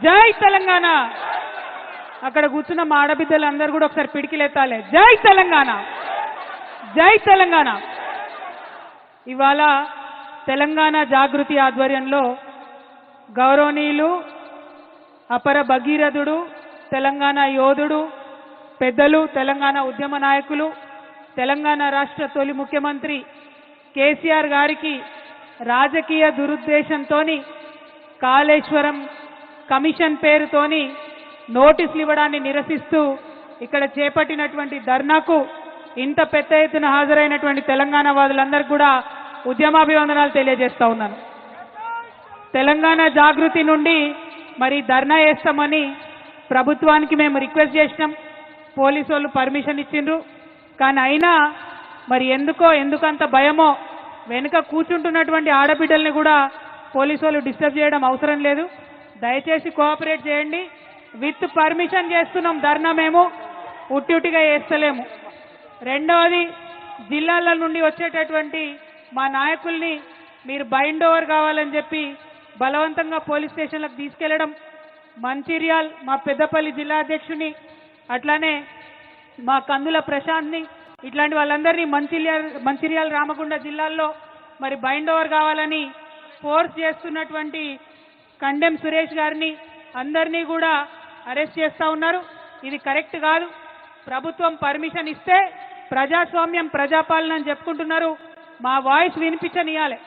జై తెలంగాణ. అక్కడ కూర్చున్న మా ఆడబిడ్డలందరూ కూడా ఒకసారి పిడికిలెత్తాలి. జై తెలంగాణ, జై తెలంగాణ. ఇవాళ తెలంగాణ జాగృతి ఆధ్వర్యంలో గౌరవనీయులు అపర భగీరథుడు, తెలంగాణ యోధుడు, పెద్దలు, తెలంగాణ ఉద్యమ నాయకులు, తెలంగాణ రాష్ట్ర తొలి ముఖ్యమంత్రి కేసీఆర్ గారికి రాజకీయ దురుద్దేశంతోని కాళేశ్వరం కమిషన్ పేరుతోని నోటీసులు ఇవ్వడాన్ని నిరసిస్తూ ఇక్కడ చేపట్టినటువంటి ధర్నాకు ఇంత పెద్ద ఎత్తున హాజరైనటువంటి తెలంగాణ వాదులందరికీ కూడా ఉద్యమాభివందనాలు తెలియజేస్తా ఉన్నాను. తెలంగాణ జాగృతి నుండి మరి ధర్నా చేస్తామని ప్రభుత్వానికి మేము రిక్వెస్ట్ చేసినాం. పోలీసు వాళ్ళు పర్మిషన్ ఇచ్చిండ్రు. కానీ అయినా మరి ఎందుకంత భయమో వెనుక కూర్చుంటున్నటువంటి ఆడబిడ్డల్ని కూడా పోలీసు వాళ్ళు డిస్టర్బ్ చేయడం అవసరం లేదు. దయచేసి కోఆపరేట్ చేయండి. విత్ పర్మిషన్ చేస్తున్నాం ధర్నా, మేము ఉట్టిగా చేస్తలేము. రెండవది, జిల్లాల నుండి వచ్చేటటువంటి మా నాయకుల్ని మీరు బైండ్ ఓవర్ కావాలని చెప్పి బలవంతంగా పోలీస్ స్టేషన్లకు తీసుకెళ్లడం, మంచిర్యాల్ మా పెద్దపల్లి జిల్లా అధ్యక్షుని, అట్లానే మా కందుల ప్రశాంత్ని, ఇట్లాంటి వాళ్ళందరినీ మంచిర్యాల రామగుండ జిల్లాల్లో మరి బైండ్ ఓవర్ కావాలని ఫోర్స్ చేస్తున్నటువంటి కండెం సురేష్ గారిని అందరినీ కూడా అరెస్ట్ చేస్తూ ఉన్నారు. ఇది కరెక్ట్ కాదు. ప్రభుత్వం పర్మిషన్ ఇస్తే ప్రజాస్వామ్యం, ప్రజాపాలన అని చెప్పుకుంటున్నారు. మా వాయిస్ వినిపించనియాలి.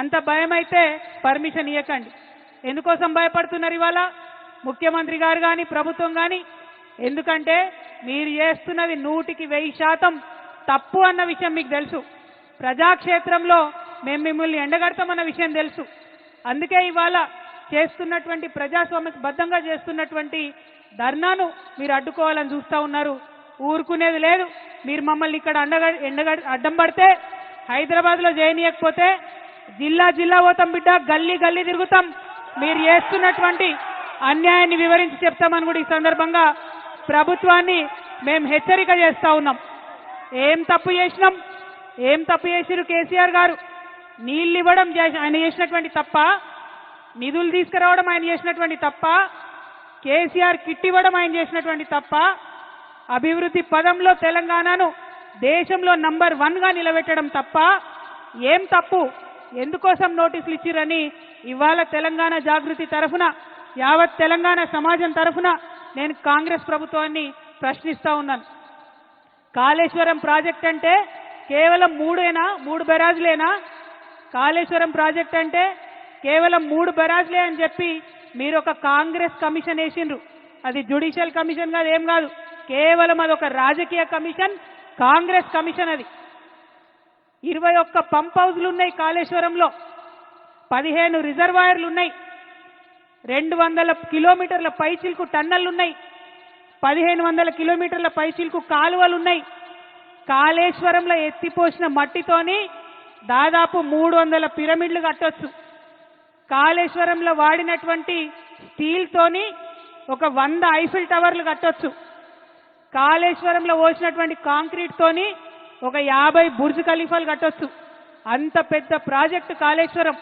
అంత భయం అయితే పర్మిషన్ ఇవ్వకండి. ఎందుకోసం భయపడుతున్నారు ఇవాళ ముఖ్యమంత్రి గారు కానీ ప్రభుత్వం కానీ? ఎందుకంటే మీరు చేస్తున్నది 100% తప్పు అన్న విషయం మీకు తెలుసు. ప్రజాక్షేత్రంలో మేము మిమ్మల్ని ఎండగడతామన్న విషయం తెలుసు. అందుకే ఇవాళ చేస్తున్నటువంటి ప్రజాస్వామ్యబద్ధంగా చేస్తున్నటువంటి ధర్నాను మీరు అడ్డుకోవాలని చూస్తూ ఉన్నారు. ఊరుకునేది లేదు. మీరు మమ్మల్ని ఇక్కడ అడ్డం పడితే, హైదరాబాద్లో చేయనీయకపోతే జిల్లా జిల్లా పోతాం బిడ్డ, గల్లీ గల్లీ తిరుగుతాం. మీరు చేస్తున్నటువంటి అన్యాయాన్ని వివరించి చెప్తామని కూడా ఈ సందర్భంగా ప్రభుత్వాన్ని మేము హెచ్చరిక చేస్తా ఉన్నాం. ఏం తప్పు చేసినాం? ఏం తప్పు చేసిరు కేసీఆర్ గారు? నీళ్ళు ఇవ్వడం ఆయన చేసినటువంటి తప్ప? నిధులు తీసుకురావడం ఆయన చేసినటువంటి తప్ప? కేసీఆర్ కిట్ ఇవ్వడం ఆయన చేసినటువంటి తప్ప? అభివృద్ధి పదంలో తెలంగాణను దేశంలో నంబర్ 1గా నిలబెట్టడం తప్ప? ఏం తప్పు? ఎందుకోసం నోటీసులు ఇచ్చిరని ఇవాళ తెలంగాణ జాగృతి తరఫున, యావత్ తెలంగాణ సమాజం తరఫున నేను కాంగ్రెస్ ప్రభుత్వాన్ని ప్రశ్నిస్తా ఉన్నాను. కాళేశ్వరం ప్రాజెక్ట్ అంటే కేవలం 3 బెరాజులేనా? కాళేశ్వరం ప్రాజెక్ట్ అంటే కేవలం 3 బెరాజులే అని చెప్పి మీరు ఒక కాంగ్రెస్ కమిషన్ వేసిండ్రు. అది జ్యుడిషియల్ కమిషన్ కాదు, ఏం కాదు. కేవలం అదొక రాజకీయ కమిషన్, కాంగ్రెస్ కమిషన్. అది 21 పంప్ హౌజ్లు ఉన్నాయి కాళేశ్వరంలో, 15 రిజర్వాయర్లు ఉన్నాయి, 200 కిలోమీటర్ల పైచిల్కు టన్నెల్లు ఉన్నాయి, 1500 కిలోమీటర్ల పైచిల్కు కాలువలు ఉన్నాయి. కాళేశ్వరంలో ఎత్తిపోసిన మట్టితోని దాదాపు 300 పిరమిడ్లు కట్టొచ్చు. కాళేశ్వరంలో వాడినటువంటి స్టీల్తోని ఒక 100 ఐఫిల్ టవర్లు కట్టొచ్చు. కాళేశ్వరంలో పోసినటువంటి కాంక్రీట్ తోని ఒక 50 బుర్జ్ ఖలీఫాలు కట్టొచ్చు. అంత పెద్ద ప్రాజెక్టు కాళేశ్వరం.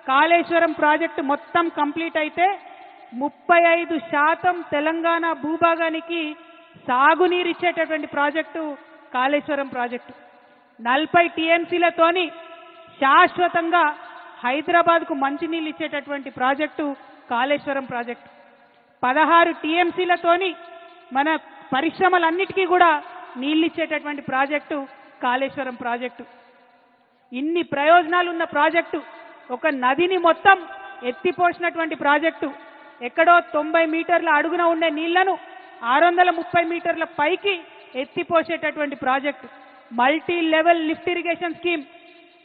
కాళేశ్వరం ప్రాజెక్టు మొత్తం కంప్లీట్ అయితే 35% తెలంగాణ భూభాగానికి సాగునీరు ఇచ్చేటటువంటి ప్రాజెక్టు కాళేశ్వరం ప్రాజెక్టు. 40 టీఎంసీలతోని శాశ్వతంగా హైదరాబాద్కు మంచినీళ్ళు ఇచ్చేటటువంటి ప్రాజెక్టు కాళేశ్వరం ప్రాజెక్టు. 16 టీఎంసీలతోని మన పరిశ్రమలన్నిటికీ కూడా నీళ్ళు ఇచ్చేటటువంటి ప్రాజెక్టు కాళేశ్వరం ప్రాజెక్టు. ఇన్ని ప్రయోజనాలు ఉన్న ప్రాజెక్టు, ఒక నదిని మొత్తం ఎత్తిపోసినటువంటి ప్రాజెక్టు, ఎక్కడో 90 మీటర్ల అడుగున ఉండే నీళ్లను 630 మీటర్ల పైకి ఎత్తిపోసేటటువంటి project. Multi level lift irrigation scheme,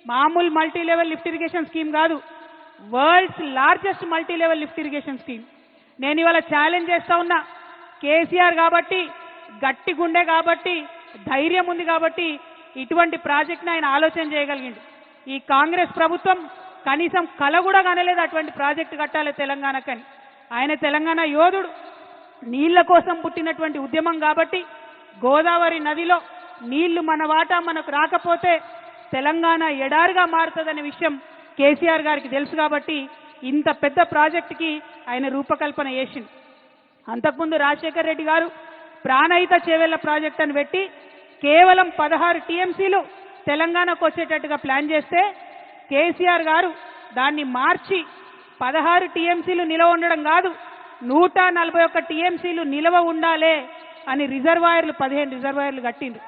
మామూలు multi level lift irrigation scheme కాదు, world's largest multi level lift irrigation scheme. నేను ఇవాళ ఛాలెంజ్ చేస్తా ఉన్నా. కేసీఆర్ కాబట్టి, గట్టి గుండె కాబట్టి, ధైర్యం ఉంది కాబట్టి ఇటువంటి ప్రాజెక్ట్ని ఆయన ఆలోచన చేయగలిగింది. ఈ కాంగ్రెస్ ప్రభుత్వం కనీసం కల కూడా కనలేదు అటువంటి ప్రాజెక్టు కట్టాలి తెలంగాణకని. ఆయన తెలంగాణ యోధుడు, నీళ్ల కోసం పుట్టినటువంటి ఉద్యమం కాబట్టి గోదావరి నదిలో నీళ్లు మన వాటా మనకు రాకపోతే తెలంగాణ ఎడారిగా మారుతుందనే విషయం కేసీఆర్ గారికి తెలుసు కాబట్టి ఇంత పెద్ద ప్రాజెక్టుకి ఆయన రూపకల్పన చేసిండు. అంతకుముందు రాజశేఖర్ రెడ్డి గారు ప్రాణహిత చేవెళ్ల ప్రాజెక్ట్ అని పెట్టి కేవలం 16 టీఎంసీలు తెలంగాణకు వచ్చేటట్టుగా ప్లాన్ చేస్తే కేసీఆర్ గారు దాన్ని మార్చి 16 టీఎంసీలు నిలవ ఉండడం కాదు 141 టీఎంసీలు నిలవ ఉండాలి అని రిజర్వాయర్లు 15 రిజర్వాయర్లు కట్టిండ్రు.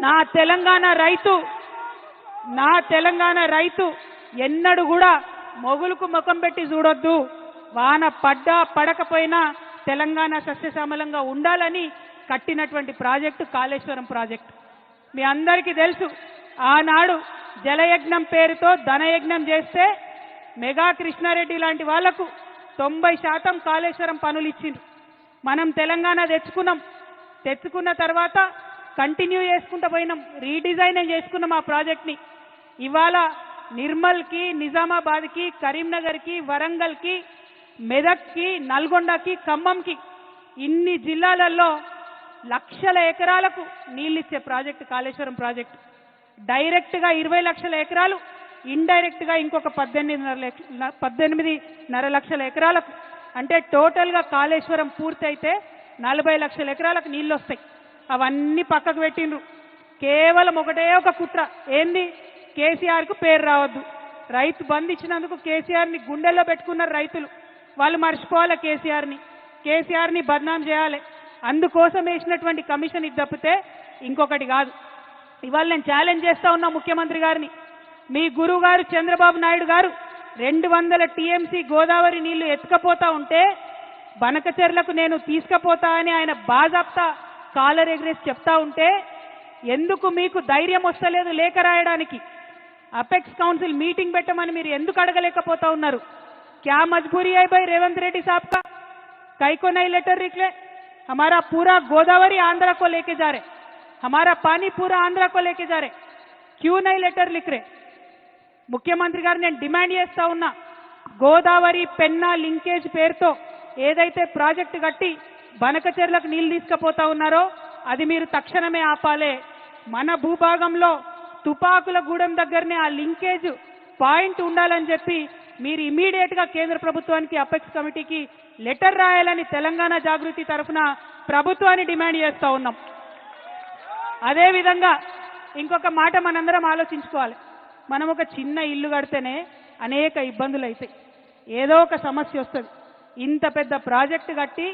నా తెలంగాణ రైతు ఎన్నడూ కూడా మొగులకు ముఖం పెట్టి చూడొద్దు, వాన పడ్డా పడకపోయినా తెలంగాణ సస్యశ్యామలంగా ఉండాలని కట్టినటువంటి ప్రాజెక్టు కాళేశ్వరం ప్రాజెక్టు. మీ అందరికీ తెలుసు, ఆనాడు జలయజ్ఞం పేరుతో ధనయజ్ఞం చేస్తే మెగా కృష్ణారెడ్డి లాంటి వాళ్లకు 90% కాళేశ్వరం పనులు ఇచ్చిండ్రు. మనం తెలంగాణ తెచ్చుకున్న తర్వాత కంటిన్యూ చేసుకుంటూ పోయినాం, రీడిజైన్ చేసుకున్నాం ఆ ప్రాజెక్ట్ని. ఇవాళ నిర్మల్కి, నిజామాబాద్కి, కరీంనగర్కి, వరంగల్కి, మెదక్కి, నల్గొండకి, ఖమ్మంకి ఇన్ని జిల్లాలలో లక్షల ఎకరాలకు నీళ్ళిచ్చే ప్రాజెక్టు కాళేశ్వరం ప్రాజెక్టు. డైరెక్ట్గా 20 లక్షల ఎకరాలు, ఇండైరెక్ట్గా ఇంకొక 18.5 లక్షల ఎకరాలకు, అంటే టోటల్గా కాళేశ్వరం పూర్తయితే 40 లక్షల ఎకరాలకు నీళ్ళు వస్తాయి. అవన్నీ పక్కకు పెట్టిండ్రు. కేవలం ఒకటే ఒక కుట్ర, ఏంది? కేసీఆర్కు పేరు రావద్దు. రైతు బంధు ఇచ్చినందుకు కేసీఆర్ని గుండెల్లో పెట్టుకున్నారు రైతులు. వాళ్ళు మర్చిపోవాలి కేసీఆర్ని బద్నాం చేయాలి. అందుకోసం వేసినటువంటి కమిషన్ ఇది తప్పితే ఇంకొకటి కాదు. ఇవాళ నేను ఛాలెంజ్ చేస్తా ఉన్నా ముఖ్యమంత్రి గారిని. మీ గురువు గారు చంద్రబాబు నాయుడు గారు 200 టీఎంసీ గోదావరి నీళ్లు ఎత్తుకపోతా ఉంటే బనకచెర్లకు నేను తీసుకుపోతా అని ఆయన బాజాప్తా కాలర్ ఎగ్రెస్ చెప్తా ఉంటే ఎందుకు మీకు ధైర్యం వస్తలేదు లేఖ రాయడానికి? అపెక్స్ కౌన్సిల్ మీటింగ్ పెట్టమని మీరు ఎందుకు అడగలేకపోతా ఉన్నారు? क्या मजबूरी है भाई रेवंत रेड्डी साहब का? कई को नहीं लेटर निकले? हमारा पूरा गोदावरी आंध्रा को लेके जा रहे, हमारा पानी पूरा आंध्रा को लेके जा रहे, क्यों नहीं लेटर लिख रहे? ముఖ్యమంత్రి గారు నేను డిమాండ్ చేస్తా ఉన్నా, గోదావరి పెన్నా లింకేజ్ పేరుతో ఏదైతే ప్రాజెక్టు కట్టి బనకచెర్లకు నీళ్లు తీసుకుపోతా ఉన్నారో అది మీరు తక్షణమే ఆపాలే. మన భూభాగంలో తుపాకుల గూడెం దగ్గరనే ఆ లింకేజ్ పాయింట్ ఉండాలని చెప్పి మీరు ఇమీడియట్ గా కేంద్ర ప్రభుత్వానికి అపెక్స్ కమిటీకి లెటర్ రాయాలని తెలంగాణ జాగృతి తరఫున ప్రభుత్వాన్ని డిమాండ్ చేస్తా ఉన్నాం. అదే విధంగా ఇంకొక మాట మనందరం ఆలోచించుకోవాలి. మనం ఒక చిన్న ఇల్లు కడితేనే అనేక ఇబ్బందులు అవుతాయి, ఏదో ఒక సమస్య వస్తుంది. ఇంత పెద్ద ప్రాజెక్టు కట్టి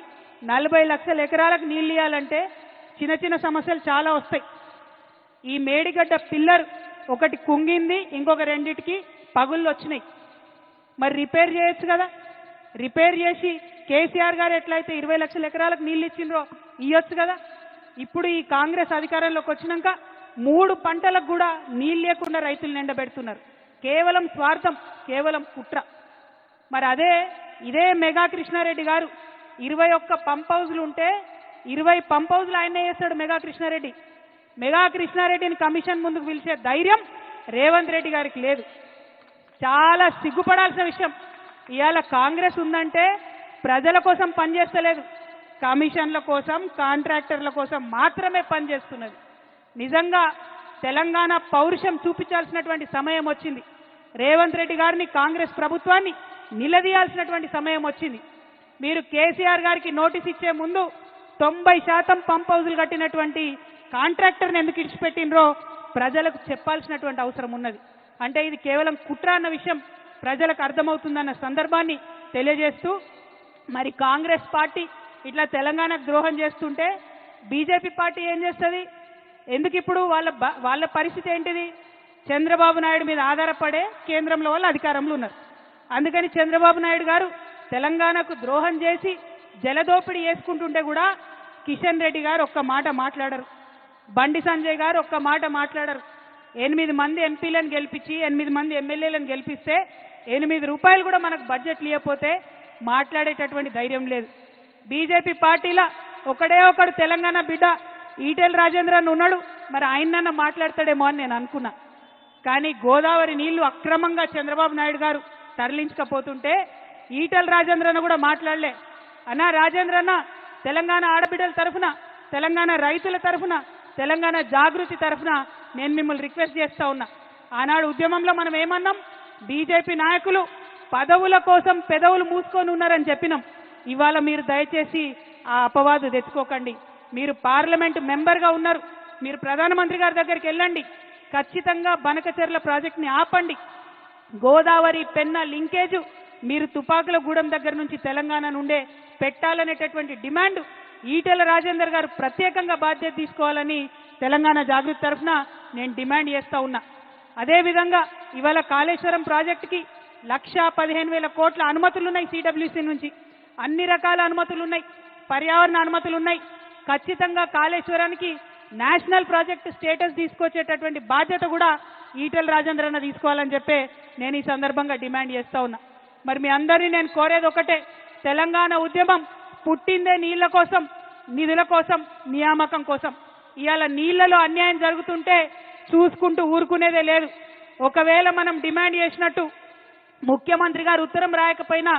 40 లక్షల ఎకరాలకు నీళ్ళు ఇవ్వాలంటే చిన్న చిన్న సమస్యలు చాలా వస్తాయి. ఈ మేడిగడ్డ పిల్లర్ ఒకటి కుంగింది, ఇంకొక రెండిటికి పగుళ్ళు వచ్చినాయి. మరి రిపేర్ చేయొచ్చు కదా? రిపేర్ చేసి కేసీఆర్ గారు ఎట్లయితే 20 లక్షల ఎకరాలకు నీళ్ళు ఇచ్చిండ్రో ఇవ్వచ్చు కదా? ఇప్పుడు ఈ కాంగ్రెస్ అధికారంలోకి వచ్చినాక 3 పంటలకు కూడా నీళ్ళు లేకుండా రైతులు నిండబెడుతున్నారు. కేవలం స్వార్థం, కేవలం కుట్ర. మరి ఇదే మెగా కృష్ణారెడ్డి గారు 21 పంప్ హౌజ్లు ఉంటే 20 పంప్ హౌజ్లు ఆయనే చేస్తాడు మెగా కృష్ణారెడ్డి. మెగా కృష్ణారెడ్డిని కమిషన్ ముందుకు పిలిచే ధైర్యం రేవంత్ రెడ్డి గారికి లేదు. చాలా సిగ్గుపడాల్సిన విషయం. ఇవాళ కాంగ్రెస్ ఉందంటే ప్రజల కోసం పనిచేస్తలేదు, కమిషన్ల కోసం, కాంట్రాక్టర్ల కోసం మాత్రమే పనిచేస్తున్నది. నిజంగా తెలంగాణ పౌరుషం చూపించాల్సినటువంటి సమయం వచ్చింది. రేవంత్ రెడ్డి గారిని, కాంగ్రెస్ ప్రభుత్వాన్ని నిలదీయాల్సినటువంటి సమయం వచ్చింది. మీరు కేసీఆర్ గారికి నోటీస్ ఇచ్చే ముందు 90% పంప్ హౌజులు కట్టినటువంటి కాంట్రాక్టర్ని ఎందుకు ఇడిచిపెట్టినరో ప్రజలకు చెప్పాల్సినటువంటి అవసరం ఉన్నది. అంటే ఇది కేవలం కుట్ర అన్న విషయం ప్రజలకు అర్థమవుతుందన్న సందర్భాన్ని తెలియజేస్తూ, మరి కాంగ్రెస్ పార్టీ ఇట్లా తెలంగాణకు ద్రోహం చేస్తుంటే బీజేపీ పార్టీ ఏం చేస్తుంది? ఎందుకు ఇప్పుడు వాళ్ళ పరిస్థితి ఏంటిది? చంద్రబాబు నాయుడు మీద ఆధారపడే కేంద్రంలో వాళ్ళు అధికారంలో ఉన్నారు. అందుకని చంద్రబాబు నాయుడు గారు తెలంగాణకు ద్రోహం చేసి జలదోపిడీ చేసుకుంటుంటే కూడా కిషన్ రెడ్డి గారు ఒక్క మాట మాట్లాడరు, బండి సంజయ్ గారు ఒక్క మాట మాట్లాడరు. 8 మంది ఎంపీలను గెలిపించి 8 మంది ఎమ్మెల్యేలను గెలిపిస్తే 8 రూపాయలు కూడా మనకు బడ్జెట్లు ఇవ్వకపోతే మాట్లాడేటటువంటి ధైర్యం లేదు. బీజేపీ పార్టీలో ఒకడు తెలంగాణ బిడ్డ ఈటెల రాజేంద్రన్ ఉన్నాడు, మరి ఆయనన్నా మాట్లాడతాడేమో అని నేను అనుకున్నా. కానీ గోదావరి నీళ్లు అక్రమంగా చంద్రబాబు నాయుడు గారు తరలించకపోతుంటే ఈటెల రాజేంద్రన్న కూడా మాట్లాడలే. అన్నా రాజేంద్రన్న, తెలంగాణ ఆడబిడ్డల తరఫున, తెలంగాణ రైతుల తరఫున, తెలంగాణ జాగృతి తరఫున నేను మిమ్మల్ని రిక్వెస్ట్ చేస్తా ఉన్నా. ఆనాడు ఉద్యమంలో మనం ఏమన్నాం? బీజేపీ నాయకులు పదవుల కోసం పెదవులు మూసుకొని ఉన్నారని చెప్పినాం. ఇవాళ మీరు దయచేసి ఆ అపవాదు తెచ్చుకోకండి. మీరు పార్లమెంట్ మెంబర్గా ఉన్నారు, మీరు ప్రధానమంత్రి గారి దగ్గరికి వెళ్ళండి, ఖచ్చితంగా బనకచెర్ల ప్రాజెక్ట్ని ఆపండి. గోదావరి పెన్నా లింకేజ్ మీరు తుపాకుల గూడెం దగ్గర నుంచి తెలంగాణ నుండే పెట్టాలనేటటువంటి డిమాండ్ ఈటెల రాజేందర్ గారు ప్రత్యేకంగా బాధ్యత తీసుకోవాలని తెలంగాణ జాగృతి తరఫున నేను డిమాండ్ చేస్తా ఉన్నా. అదేవిధంగా ఇవాళ కాళేశ్వరం ప్రాజెక్టుకి 1,15,000 కోట్ల అనుమతులు ఉన్నాయి. సిడబ్ల్యూసీ నుంచి అన్ని రకాల అనుమతులు ఉన్నాయి, పర్యావరణ అనుమతులు ఉన్నాయి. ఖచ్చితంగా కాళేశ్వరానికి నేషనల్ ప్రాజెక్ట్ స్టేటస్ తీసుకొచ్చేటటువంటి బాధ్యత కూడా ఈటెల రాజేందర్ అన్న తీసుకోవాలని చెప్పే నేను ఈ సందర్భంగా డిమాండ్ చేస్తా ఉన్నా. మరి మీ అందరినీ నేను కోరేది ఒకటే, తెలంగాణ ఉద్యమం పుట్టిందే నీళ్ల కోసం, నిధుల కోసం, నియామకం కోసం. ఇవాళ నీళ్లలో అన్యాయం జరుగుతుంటే చూసుకుంటూ ఊరుకునేదే లేదు. ఒకవేళ మనం డిమాండ్ చేసినట్టు ముఖ్యమంత్రి గారు ఉత్తరం రాయకపోయినా,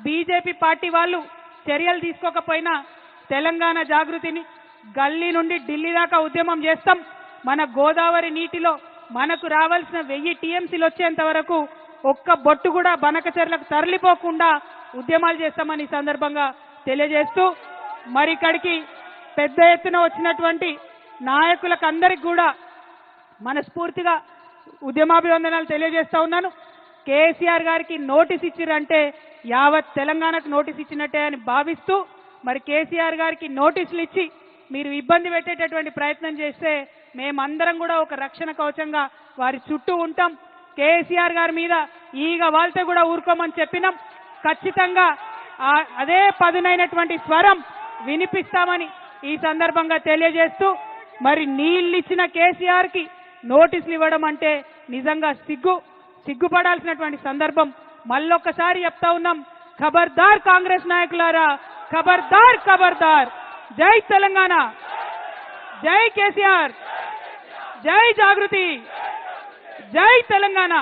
బీజేపీ పార్టీ వాళ్ళు చర్యలు తీసుకోకపోయినా తెలంగాణ జాగృతిని గల్లీ నుండి ఢిల్లీ దాకా ఉద్యమం చేస్తాం. మన గోదావరి నీటిలో మనకు రావాల్సిన 1000 టీఎంసీలు వచ్చేంత వరకు ఒక్క బొట్టు కూడా బనకచెర్లకు తరలిపోకుండా ఉద్యమాలు చేస్తామని ఈ సందర్భంగా తెలియజేస్తూ, మరి ఇక్కడికి పెద్ద ఎత్తున వచ్చినటువంటి నాయకులకు అందరికి కూడా మనస్ఫూర్తిగా ఉద్యమాభివందనాలు తెలియజేస్తా ఉన్నాను. కేసీఆర్ గారికి నోటీస్ ఇచ్చిరంటే యావత్ తెలంగాణకు నోటీస్ ఇచ్చినట్టే అని భావిస్తూ, మరి కేసీఆర్ గారికి నోటీసులు ఇచ్చి మీరు ఇబ్బంది పెట్టేటటువంటి ప్రయత్నం చేస్తే మేమందరం కూడా ఒక రక్షణ కవచంగా వారి చుట్టూ ఉంటాం. కేసీఆర్ గారి మీద ఈగ వాళ్తే కూడా ఊరుకోమని చెప్పినాం. ఖచ్చితంగా అదే పదునైనటువంటి స్వరం వినిపిస్తామని ఈ సందర్భంగా తెలియజేస్తూ, మరి నీళ్ళిచ్చిన కేసీఆర్కి నోటీసులు ఇవ్వడం అంటే నిజంగా సిగ్గుపడాల్సినటువంటి సందర్భం. మళ్ళొక్కసారి చెప్తా ఉన్నాం, ఖబర్దార్ కాంగ్రెస్ నాయకులారా, ఖబర్దార్ ఖబర్దార్. జై తెలంగాణ, జై కేసీఆర్, జై జాగృతి, జై తెలంగాణ.